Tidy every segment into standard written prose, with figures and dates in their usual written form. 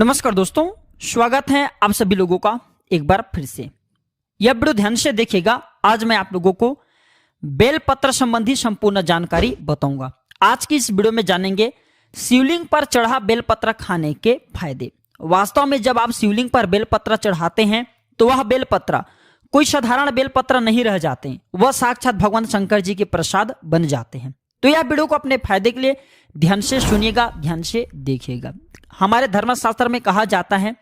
नमस्कार दोस्तों, स्वागत है आप सभी लोगों का एक बार फिर से। यह वीडियो ध्यान से देखिएगा। आज मैं आप लोगों को बेलपत्र संबंधी संपूर्ण जानकारी बताऊंगा। आज की इस वीडियो में जानेंगे शिवलिंग पर चढ़ा बेलपत्र खाने के फायदे। वास्तव में जब आप शिवलिंग पर बेलपत्र चढ़ाते हैं तो वह बेलपत्र कोई साधारण बेलपत्र नहीं रह जाते, वह साक्षात भगवान शंकर जी के प्रसाद बन जाते हैं। तो यह वीडियो को अपने फायदे के लिए ध्यान से सुनिएगा, ध्यान से देखिएगा। हमारे धर्मशास्त्र में कहा जाता है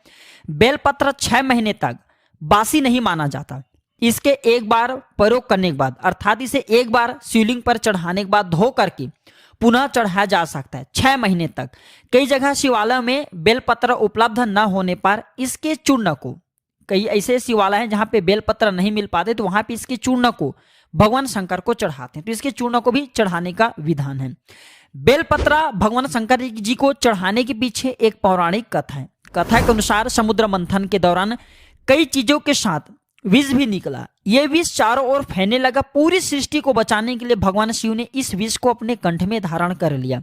बेलपत्र 6 महीने तक बासी नहीं माना जाता। इसके एक बार प्रयोग करने के बाद अर्थात इसे एक बार शिवलिंग पर चढ़ाने के बाद धो करके पुनः चढ़ाया जा सकता है 6 महीने तक। कई जगह शिवालय में बेलपत्र उपलब्ध न होने पर इसके चूर्ण को, कई ऐसे शिवालय हैं जहां पे बेलपत्र नहीं मिल पाते तो वहां पे इसके चूर्ण को भगवान शंकर को चढ़ाते हैं। तो इसके चूर्ण को भी चढ़ाने का विधान है। बेलपत्र भगवान शंकर जी को चढ़ाने के पीछे एक पौराणिक कथा है। कथा के अनुसार समुद्र मंथन के दौरान कई चीजों के साथ विष भी निकला। यह विष चारों ओर फैलने लगा। पूरी सृष्टि को बचाने के लिए भगवान शिव ने इस विष को अपने कंठ में धारण कर लिया।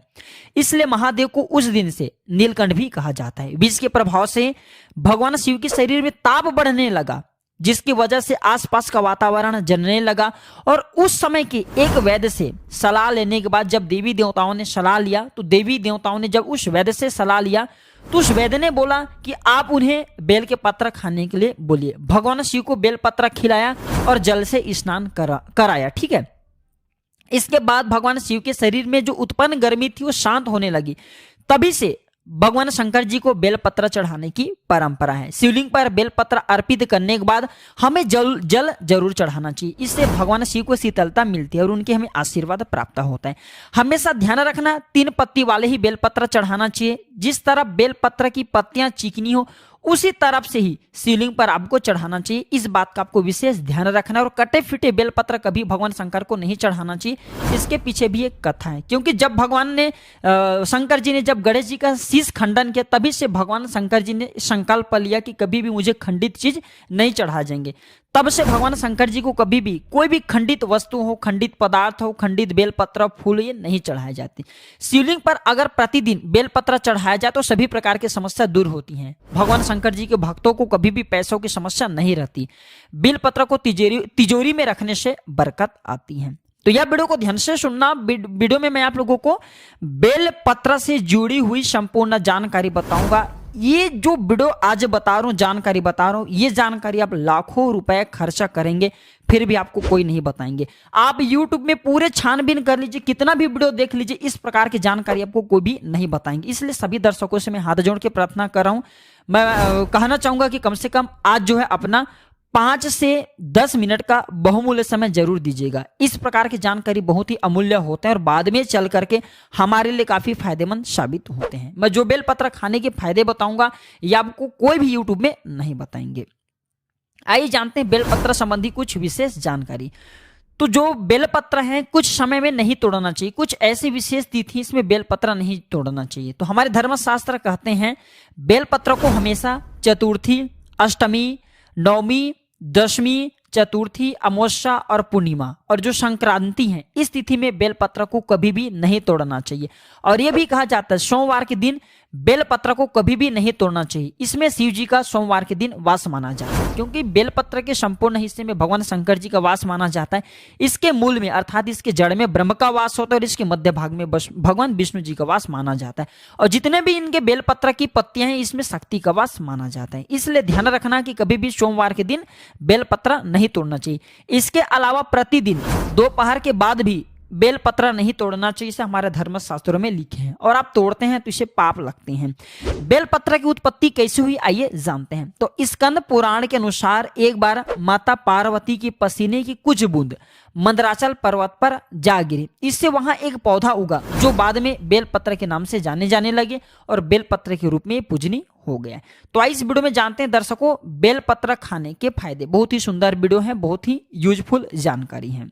इसलिए महादेव को उस दिन से नीलकंठ भी कहा जाता है। विष के प्रभाव से भगवान शिव के शरीर में ताप बढ़ने लगा, जिसकी वजह से आसपास का वातावरण जलने लगा। और उस समय के एक वैद्य से सलाह लेने के बाद जब देवी देवताओं ने सलाह लिया तो देवी देवताओं ने जब उस वैद्य से सलाह लिया तो उस वैद्य ने बोला कि आप उन्हें बेल के पत्र खाने के लिए बोलिए। भगवान शिव को बेल पत्र खिलाया और जल से स्नान कराया। ठीक है। इसके बाद भगवान शिव के शरीर में जो उत्पन्न गर्मी थी वो शांत होने लगी। तभी से भगवान शंकर जी को बेलपत्र चढ़ाने की परंपरा है। शिवलिंग पर बेलपत्र अर्पित करने के बाद हमें जल जरूर चढ़ाना चाहिए। इससे भगवान शिव को शीतलता मिलती है और उनके हमें आशीर्वाद प्राप्त होता है। हमेशा ध्यान रखना 3 पत्ती वाले ही बेलपत्र चढ़ाना चाहिए। जिस तरह बेलपत्र की पत्तियां चिकनी हो उसी तरफ से ही शिवलिंग पर आपको चढ़ाना चाहिए। इस बात का आपको विशेष ध्यान रखना है। और कटे फिटे बेलपत्र कभी भगवान शंकर को नहीं चढ़ाना चाहिए। इसके पीछे भी एक कथा है, क्योंकि जब भगवान ने शंकर जी ने जब गणेश जी का शीश खंडन किया तभी से भगवान शंकर जी ने संकल्प लिया कि कभी भी मुझे खंडित चीज नहीं चढ़ा जाएंगे। तब से भगवान शंकर जी को कभी भी कोई भी खंडित वस्तु हो, खंडित पदार्थ हो, खंडित बेलपत्र फूल ये नहीं चढ़ाए जाते। शिवलिंग पर अगर प्रतिदिन बेलपत्र चढ़ाया जाए तो सभी प्रकार की समस्या दूर होती हैं। भगवान शंकर जी के भक्तों को कभी भी पैसों की समस्या नहीं रहती। बेलपत्र को तिजोरी में रखने से बरकत आती है। तो यह वीडियो को ध्यान से सुनना। वीडियो में मैं आप लोगों को बेलपत्र से जुड़ी हुई संपूर्ण जानकारी बताऊंगा। ये जो वीडियो आज बता रहा हूं, जानकारी बता रहा हूं, ये जानकारी आप लाखों रुपए खर्चा करेंगे फिर भी आपको कोई नहीं बताएंगे। आप YouTube में पूरे छानबीन कर लीजिए, कितना भी वीडियो देख लीजिए, इस प्रकार की जानकारी आपको कोई भी नहीं बताएंगे। इसलिए सभी दर्शकों से मैं हाथ जोड़ के प्रार्थना कर रहा हूं। मैं कहना चाहूंगा कि कम से कम आज जो है अपना 5 से 10 मिनट का बहुमूल्य समय जरूर दीजिएगा। इस प्रकार की जानकारी बहुत ही अमूल्य होते हैं और बाद में चल करके हमारे लिए काफी फायदेमंद साबित होते हैं। मैं जो बेलपत्र खाने के फायदे बताऊंगा ये आपको कोई भी यूट्यूब में नहीं बताएंगे। आइए जानते हैं बेलपत्र संबंधी कुछ विशेष जानकारी। तो जो बेलपत्र है कुछ समय में नहीं तोड़ना चाहिए। कुछ ऐसी विशेष तिथि इसमें बेलपत्र नहीं तोड़ना चाहिए। तो हमारे धर्मशास्त्र कहते हैं बेलपत्र को हमेशा चतुर्थी, अष्टमी, नवमी, दशमी, चतुर्थी, अमावस्या और पूर्णिमा और जो संक्रांति है इस तिथि में बेलपत्र को कभी भी नहीं तोड़ना चाहिए। और यह भी कहा जाता है सोमवार के दिन बेलपत्र को कभी भी नहीं तोड़ना चाहिए। इसमें शिव जी का सोमवार के दिन वास माना जाता है, क्योंकि बेलपत्र के संपूर्ण हिस्से में भगवान शंकर जी का वास माना जाता है। इसके मूल में अर्थात इसके जड़ में ब्रह्म का वास होता है और इसके मध्य भाग में भगवान विष्णु जी का वास माना जाता है। और जितने भी इनके बेलपत्र की पत्तियां हैं इसमें शक्ति का वास माना जाता है। इसलिए ध्यान रखना कि कभी भी सोमवार के दिन बेलपत्र नहीं तोड़ना चाहिए। इसके अलावा प्रतिदिन दोपहर के बाद भी बेलपत्र नहीं तोड़ना चाहिए। इसे हमारे धर्मशास्त्रों में लिखे हैं और आप तोड़ते हैं तो इसे पाप लगते हैं। बेलपत्र की उत्पत्ति कैसे हुई आइए जानते हैं। तो स्कंद पुराण के अनुसार एक बार माता पार्वती की पसीने की कुछ बूंद मंदराचल पर्वत पर जा गिरी। इससे वहां एक पौधा उगा जो बाद में बेलपत्र के नाम से जाने लगे और बेलपत्र के रूप में पूजनीय हो गया। तो इस वीडियो में जानते हैं दर्शकों बेलपत्र खाने के फायदे। बहुत ही सुंदर वीडियो है, बहुत ही यूजफुल जानकारी है।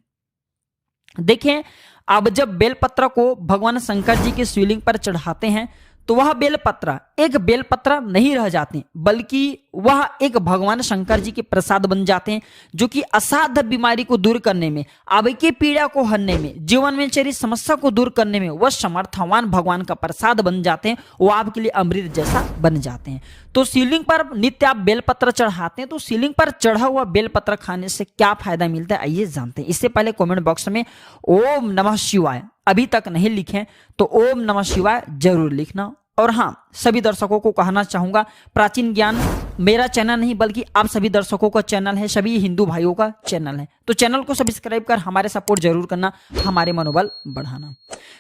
देखें, अब जब बेलपत्र को भगवान शंकर जी के शिवलिंग पर चढ़ाते हैं तो वह बेलपत्र एक बेलपत्र नहीं रह जाते, बल्कि वह एक भगवान शंकर जी के प्रसाद बन जाते हैं, जो कि असाध्य बीमारी को दूर करने में, आपकी पीड़ा को हरने में, जीवन में चली समस्या को दूर करने में वह समर्थवान भगवान का प्रसाद बन जाते हैं। वो आपके लिए अमृत जैसा बन जाते हैं। तो शिवलिंग पर नित्य आप बेलपत्र चढ़ाते हैं, तो शिवलिंग पर चढ़ा हुआ बेलपत्र खाने से क्या फायदा मिलता है, आइए जानते हैं। इससे पहले कमेंट बॉक्स में ओम नमः शिवाय अभी तक नहीं लिखें तो ओम नमः शिवाय जरूर लिखना। और हाँ, सभी दर्शकों को कहना चाहूंगा, प्राचीन ज्ञान मेरा चैनल नहीं बल्कि आप सभी दर्शकों का चैनल है, सभी हिंदू भाइयों का चैनल है। तो चैनल को सब्सक्राइब कर हमारे सपोर्ट जरूर करना, हमारे मनोबल बढ़ाना।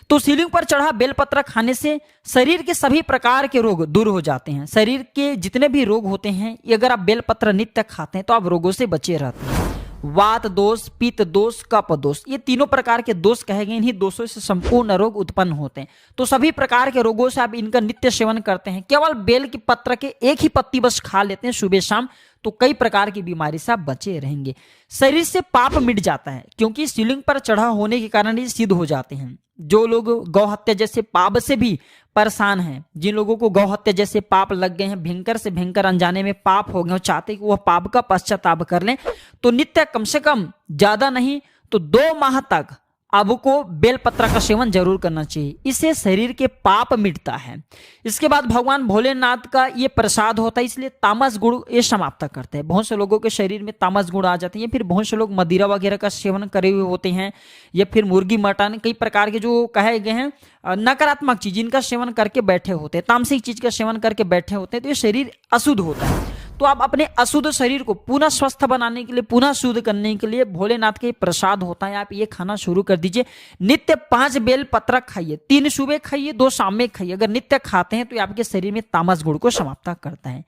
तो शिवलिंग पर चढ़ा बेलपत्र खाने से शरीर के सभी प्रकार के रोग दूर हो जाते हैं। शरीर के जितने भी रोग होते हैं, अगर आप बेलपत्र नित्य खाते हैं तो आप रोगों से बचे रहते हैं। वात दोष, पित्त दोष, कफ दोष, ये तीनों प्रकार के दोष कहे गए। इन्हीं दोषों से संपूर्ण रोग उत्पन्न होते हैं। तो सभी प्रकार के रोगों से आप इनका नित्य सेवन करते हैं, केवल बेल के पत्र के एक ही पत्ती बस खा लेते हैं सुबह शाम, तो कई प्रकार की बीमारी से आप बचे रहेंगे। शरीर से पाप मिट जाता है, क्योंकि शिवलिंग पर चढ़ा होने के कारण ये सिद्ध हो जाते हैं। जो लोग गौ हत्या जैसे पाप से भी परेशान हैं, जिन लोगों को गौ हत्या जैसे पाप लग गए हैं, भयंकर से भयंकर अनजाने में पाप हो गए, चाहते कि वह पाप का पश्चाताप कर लें, तो नित्य कम से कम ज्यादा नहीं तो 2 माह तक आपको बेलपत्र का सेवन जरूर करना चाहिए। इससे शरीर के पाप मिटता है। इसके बाद भगवान भोलेनाथ का ये प्रसाद होता है, इसलिए तामस गुण ये समाप्त करते हैं। बहुत से लोगों के शरीर में तामस गुण आ जाते हैं, फिर बहुत से लोग मदिरा वगैरह का सेवन करे हुए होते हैं, या फिर मुर्गी मटन, कई प्रकार के जो कहे गए हैं नकारात्मक चीज, इनका सेवन करके बैठे होते हैं, तामसिक चीज का सेवन करके बैठे होते हैं, तो ये शरीर अशुद्ध होता है। तो आप अपने अशुद्ध शरीर को पुनः स्वस्थ बनाने के लिए, पुनः शुद्ध करने के लिए भोलेनाथ के प्रसाद होता है, आप ये खाना शुरू कर दीजिए। नित्य 5 बेल पत्र खाइए, 3 सुबह खाइए, 2 शाम में खाइए। अगर नित्य खाते हैं तो आपके शरीर में तामस गुण को समाप्त करता है।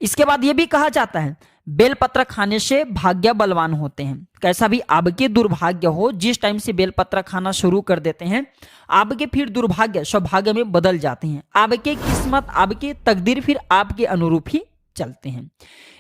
इसके बाद ये भी कहा जाता है बेलपत्र खाने से भाग्य बलवान होते हैं। कैसा भी आपके दुर्भाग्य हो, जिस टाइम से बेलपत्र खाना शुरू कर देते हैं, आपके फिर दुर्भाग्य सौभाग्य में बदल जाते हैं। आपके किस्मत, आपकी तकदीर फिर आपके अनुरूप ही चलते हैं।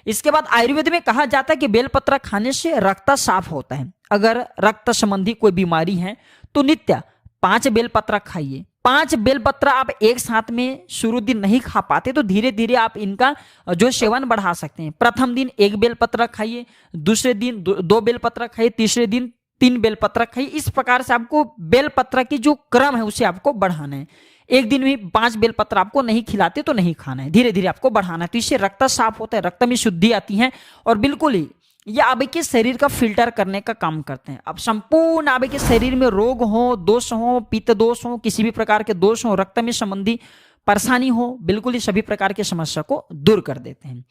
इसके बाद आयुर्वेद में कहा जाता है कि बेलपत्र खाने से रक्त साफ होता है। अगर रक्त संबंधी कोई बीमारी है तो नित्य 5 बेलपत्र खाइए। 5 बेलपत्र आप एक साथ में शुरू दिन नहीं खा पाते तो धीरे धीरे आप इनका जो सेवन बढ़ा सकते हैं। प्रथम दिन 1 बेलपत्र खाइए, दूसरे दिन 2 बेलपत्र खाइए, तीसरे दिन 3 बेलपत्र खाइए। इस प्रकार से आपको बेलपत्र की जो क्रम है उसे आपको बढ़ाना है। एक दिन में 5 बेलपत्र आपको नहीं खिलाते तो नहीं खाना है, धीरे धीरे आपको बढ़ाना है। तो इससे रक्त साफ होता है, रक्त में शुद्धि आती है, और बिल्कुल ही ये आपके शरीर का फिल्टर करने का काम करते हैं। अब संपूर्ण आपके शरीर में रोग हो, दोष हो, पित्त दोष हो, किसी भी प्रकार के दोष हो, रक्त में संबंधी परेशानी हो, बिल्कुल ही सभी प्रकार की समस्या को दूर कर देते हैं।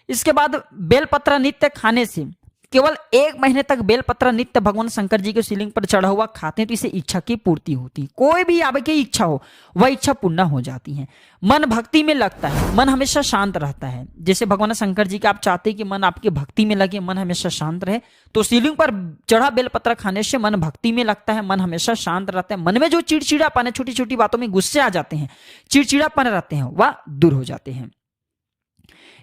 इसके बाद बेलपत्र नित्य खाने से केवल 1 महीने तक बेलपत्र नित्य भगवान शंकर जी के शिवलिंग पर चढ़ा हुआ खाते हैं तो इसे इच्छा की पूर्ति होती है। कोई भी आपकी इच्छा हो वह इच्छा पूर्ण हो जाती है। मन भक्ति में लगता है, मन हमेशा शांत रहता है। जैसे भगवान शंकर जी के आप चाहते हैं कि मन आपकी भक्ति में लगे, मन हमेशा शांत रहे, तो शिवलिंग पर चढ़ा बेलपत्र खाने से मन भक्ति में लगता है, मन हमेशा शांत रहता है। मन में जो चिड़चिड़ापन है, छोटी छोटी बातों में गुस्से आ जाते हैं, चिड़चिड़ापन रहते हैं, वह दूर हो जाते हैं।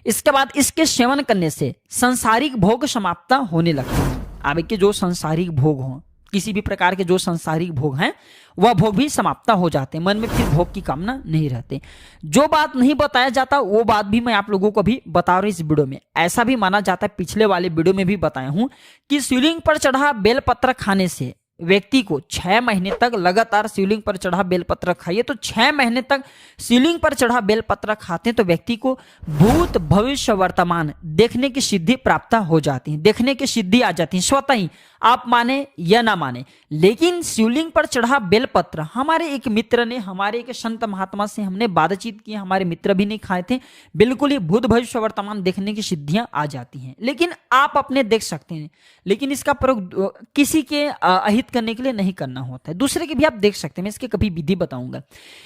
इसके बाद इसके सेवन करने से सांसारिक भोग समाप्त होने लगते हैं। आपके जो सांसारिक भोग हों, किसी भी प्रकार के जो सांसारिक भोग हैं, वह भोग भी समाप्त हो जाते हैं। मन में फिर भोग की कामना नहीं रहते। जो बात नहीं बताया जाता वो बात भी मैं आप लोगों को भी बता रहा हूं इस वीडियो में। ऐसा भी माना जाता है, पिछले वाले वीडियो में भी बताया हूं, कि शिवलिंग पर चढ़ा बेलपत्र खाने से व्यक्ति को 6 महीने तक लगातार शिवलिंग पर चढ़ा बेलपत्र खाइए, तो 6 महीने तक शिवलिंग पर चढ़ा बेलपत्र खाते हैं तो व्यक्ति को भूत भविष्य वर्तमान देखने की सिद्धि प्राप्त हो जाती है, देखने की सिद्धि आ जाती है स्वतः ही, आप माने या ना माने। लेकिन शिवलिंग पर चढ़ा बेलपत्र हमारे एक मित्र ने, हमारे एक संत महात्मा से हमने बातचीत की, हमारे मित्र भी नहीं खाए थे, बिल्कुल ही भूत भविष्य वर्तमान देखने की सिद्धियां आ जाती हैं। लेकिन आप अपने देख सकते हैं, लेकिन इसका प्रयोग किसी के अहित करने के लिए नहीं करना होता है, दूसरे के भी आप देख सकते हैं। मैं इसके कभी विधि बताऊंगा।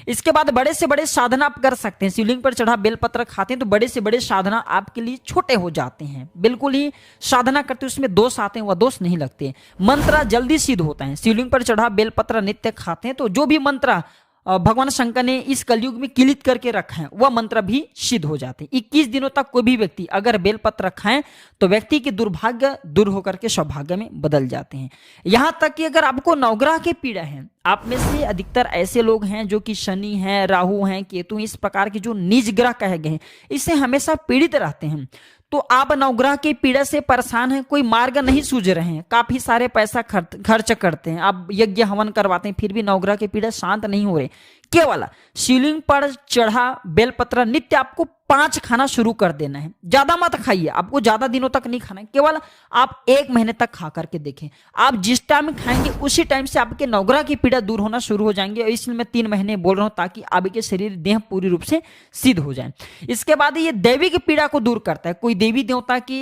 इसके बाद बड़े से बड़े साधना आप कर सकते हैं। शिवलिंग पर चढ़ा बेलपत्र खाते हैं तो बड़े से बड़े साधना आपके लिए छोटे हो जाते हैं। बिल्कुल ही साधना करते उसमें दोष आते हैं, वह दोष नहीं लगते। मंत्र जल्दी सिद्ध होता है। शिवलिंग पर चढ़ा बेलपत्र नित्य खाते हैं तो जो भी मंत्र भगवान शंकर ने इस कलयुग में किलित करके रखा है वह मंत्र भी सिद्ध हो जाते हैं। 21 दिनों तक कोई भी व्यक्ति अगर बेलपत्र खाएं तो व्यक्ति के दुर्भाग्य दूर होकर के सौभाग्य में बदल जाते हैं। यहां तक कि अगर आपको नवग्रह की पीड़ा है, आप में से अधिकतर ऐसे लोग हैं जो कि शनि हैं, राहु हैं, केतु, इस प्रकार के जो नीच ग्रह कहे गए हैं, इससे हमेशा पीड़ित रहते हैं। तो आप नवग्रह की पीड़ा से परेशान हैं, कोई मार्ग नहीं सूझ रहे हैं, काफी सारे पैसा खर्च करते हैं, आप यज्ञ हवन करवाते हैं, फिर भी नवग्रह की पीड़ा शांत नहीं हो रही। केवल शिवलिंग पर चढ़ा बेलपत्र नित्य आपको 5 खाना शुरू कर देना है। ज्यादा मत खाइए, आपको ज्यादा दिनों तक नहीं खाना है, केवल आप 1 महीने तक खा करके देखें। आप जिस टाइम खाएंगे उसी टाइम से आपके नवग्रह की पीड़ा दूर होना शुरू हो जाएंगे। और इसलिए मैं 3 महीने बोल रहा हूं ताकि आपके शरीर देह पूरी रूप से सिद्ध हो जाए। इसके बाद ये दैविक पीड़ा को दूर करता है। कोई देवी देवता की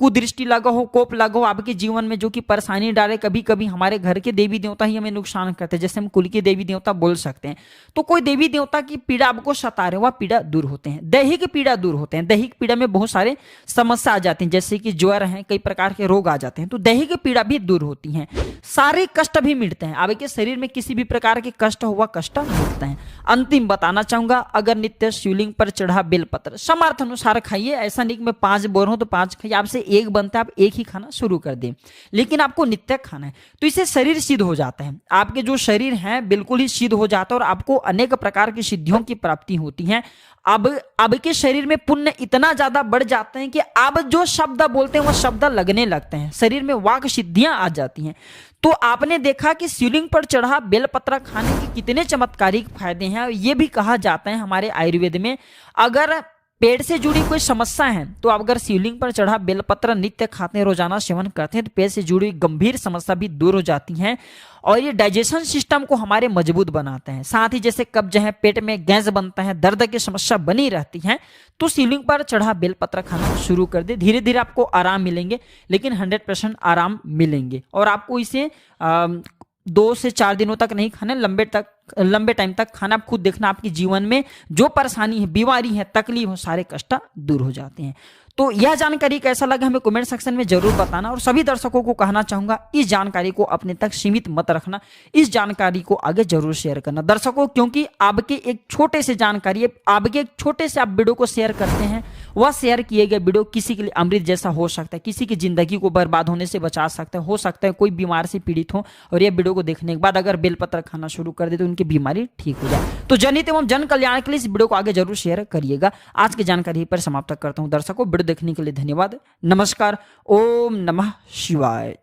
कुदृष्टि लगा हो, कोप लगा हो आपके जीवन में, जो कि परेशानी डाले। कभी कभी हमारे घर के देवी देवता ही हमें नुकसान करते हैं, जैसे हम कुल के देवी देवता बोल सकते हैं। तो कोई देवी देवता की पीड़ा आपको सता रहे, वह पीड़ा दूर होते हैं। दैहिक पीड़ा दूर होते हैं। दैहिक पीड़ा में बहुत सारे समस्या आ जाती हैं, जैसे कि ज्वर है, कई प्रकार के रोग आ जाते हैं, तो दैहिक पीड़ा भी दूर होती है। सारे कष्ट भी मिटते हैं। आपके शरीर में किसी भी प्रकार के कष्ट हुआ कष्ट मिटते हैं। अंतिम बताना चाहूंगा, अगर नित्य शिवलिंग पर चढ़ा बेलपत्र समर्थ अनुसार खाइए। ऐसा नहीं कि मैं 5 बोल रहा हूं तो 5 खाइए, आपसे 1 बनता है, आप 1 ही खाना शुरू कर दें, लेकिन आपको नित्य खाना है। तो इससे शरीर सिद्ध हो जाता है। आपके जो शरीर है बिल्कुल ही सिद्ध हो जाता है और आपको अनेक प्रकार की सिद्धियों की प्राप्ति होती है। अब के शरीर में पुण्य इतना ज्यादा बढ़ जाते हैं कि आप जो शब्द बोलते हैं वह शब्द लगने लगते हैं, शरीर में वाक सिद्धियां आ जाती हैं। तो आपने देखा कि शिवलिंग पर चढ़ा बेलपत्र खाने के कितने चमत्कारिक फायदे हैं। ये भी कहा जाता है हमारे आयुर्वेद में, अगर पेट से जुड़ी कोई समस्या है तो आप अगर शिवलिंग पर चढ़ा बेलपत्र नित्य खाते हैं, रोजाना सेवन करते हैं, तो पेट से जुड़ी गंभीर समस्या भी दूर हो जाती है। और ये डाइजेशन सिस्टम को हमारे मजबूत बनाते हैं। साथ ही जैसे कब्ज है, पेट में गैस बनता है, दर्द की समस्या बनी रहती है, तो शिवलिंग पर चढ़ा बेलपत्र खाना शुरू कर दे। धीरे धीरे आपको आराम मिलेंगे, लेकिन 100% आराम मिलेंगे। और आपको इसे 2 से 4 दिनों तक नहीं खाना, लंबे टाइम तक खाना। आप खुद देखना, आपके जीवन में जो परेशानी है, बीमारी है, तकलीफ हो, सारे कष्ट दूर हो जाते हैं। तो यह जानकारी कैसा लगा हमें कमेंट सेक्शन में जरूर बताना। और सभी दर्शकों को कहना चाहूंगा, इस जानकारी को अपने तक सीमित मत रखना, इस जानकारी को आगे जरूर शेयर करना दर्शकों, क्योंकि आपके एक छोटे से जानकारी, आपके एक छोटे से आप वीडियो को शेयर करते हैं, वह शेयर किए गए वीडियो किसी के लिए अमृत जैसा हो सकता है, किसी की जिंदगी को बर्बाद होने से बचा सकता है। हो सकता है कोई बीमार से पीड़ित हो और यह वीडियो को देखने के बाद अगर बेलपत्र खाना शुरू कर दे तो उनकी बीमारी ठीक हो जाए। तो जनहित एवं जन कल्याण के लिए इस वीडियो को आगे जरूर शेयर करिएगा। आज की जानकारी पर समाप्त करता हूं दर्शकों। वीडियो देखने के लिए धन्यवाद। नमस्कार। ओम नमः शिवाय।